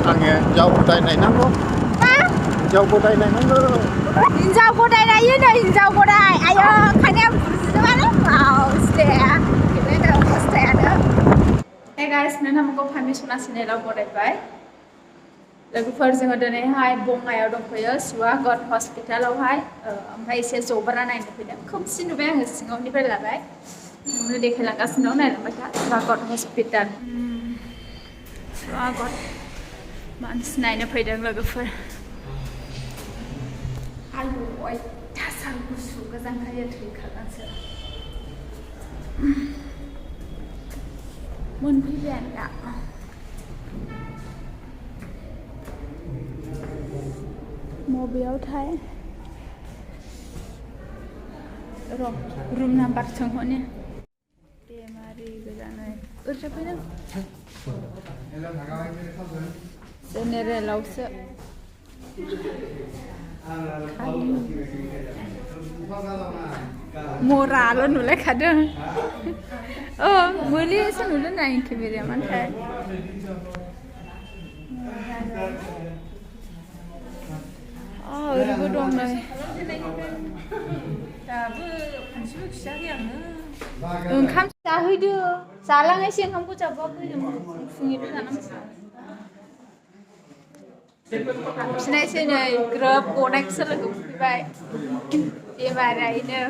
आङो हिनजाव गदाय नायनांगौ हिनजाव गदाय नायनांगौ हिनजाव गदाय नायो नै हिनजाव गदाय आयो खानाया बुजिजोबानो मावस्तेया गेलेनो खस्थायानो हे गाइस नोंथांमोनखौ पारमिसना सिनेलाव बरायबाय लोगोफोर जोङो दिनैहाय बङाइयाव दंफैयो सुवा गड हस्पिटालावहाय ओमफ्राय एसे जब्रा नायनो फैदों खोमसि नुबाय आङो सिङावनिफ्राय लाबाय नोंनो देखायलांगासिनो दं नायलांबाय था सुवा गड हस्पिटाल सुवा गड मानसि नायनो फैदों लोगोफोर आयु अयथासार गुसु गोजांखायो थैखागोनसो मोनफैबायानो दा मबेयावथाय र' रुम नाम्बार सोंहरनि बेमारि गोजानै ओरैजा फैदों जेनेरेलावसो मराल' नुलायखादों मोलिसो नुदों ना केमेराया मानोथाय ओरैबो दं नै ओंखाम जाहैदो जालाङासै ओंखामखौ जाबाबो फुंनिफ्राय जानांसिगौ हाबफिनायसै नै ग्रोब गनायखौसो लोगो मोनफैबाय बेमारायनो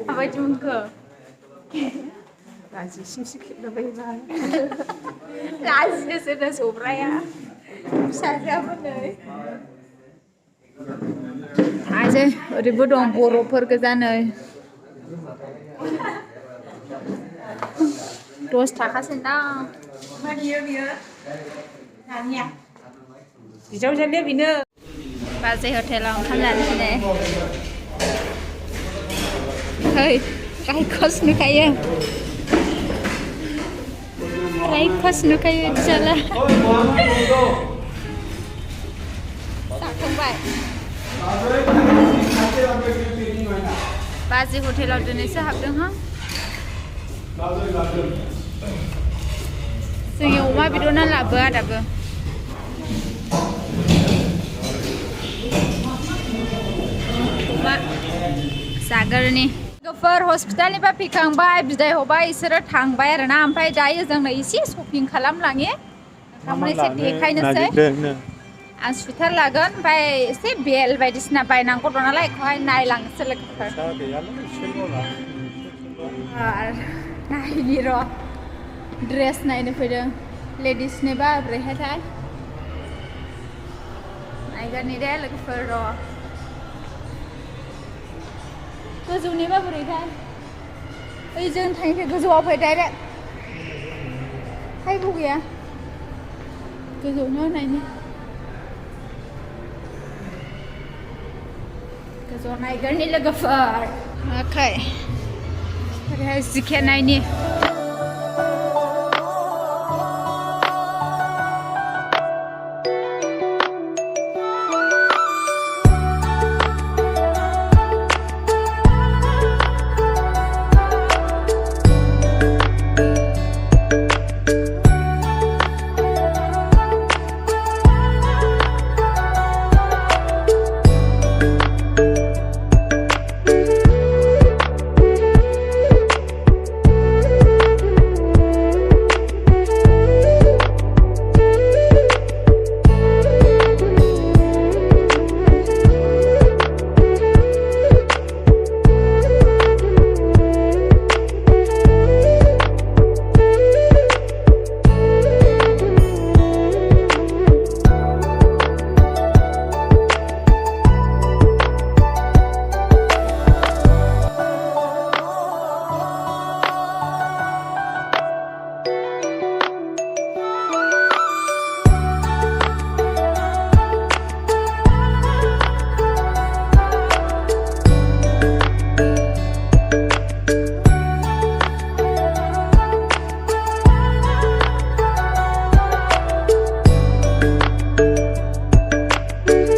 माबायदि मोनखो लाजिसिमसो खेबनो फैबाय लाजियोसो नो जब्राया फिसाजोआबो नै थांसै ओरैबो दं बर'फोर गोजा नै 10 थाखासो दां मा बियो दानिया बिजावजालिया बेनो बाजै हटेलाव ओंखाम जानोसै नै hey रायखस नुखायो रायखस नुखायो दिसाला जाखांबाय बाजै हटेलाव दिनैसो हाबदों हा जोंनि अमा बेदरना लाबोआ दाबो अमा जागोरनि लोगोफोर हस्पिटालनिफ्राय फैखांबाय बिदाय हरबाय इसोरो थांबाय आरोना ओमफ्राय दायो जोंनो एसे शपिं खालामलाङो नोंथांमोन एसे देखायनोसै आं सुइटार लागोन ओमफ्राय एसे बेल बायदिसिना बायनांगौ दं नालाय बेखौहाय नायलांनोसै लोगोफोर नायनि र' ड्रेस नायनो फैदों लेडिसनिबा ओरैहायथाय नायगोननि दे लोगोफोर र' गोजौनिबा बोरैथाय ओइ जों थांनिफ्राय गोजौआव फै डाइरेक्ट फायबो गैया गोजौनो नायनि गोजौआव नायगोननि लोगोफोर ओमफ्राय ओरैहाय जिखे नायनि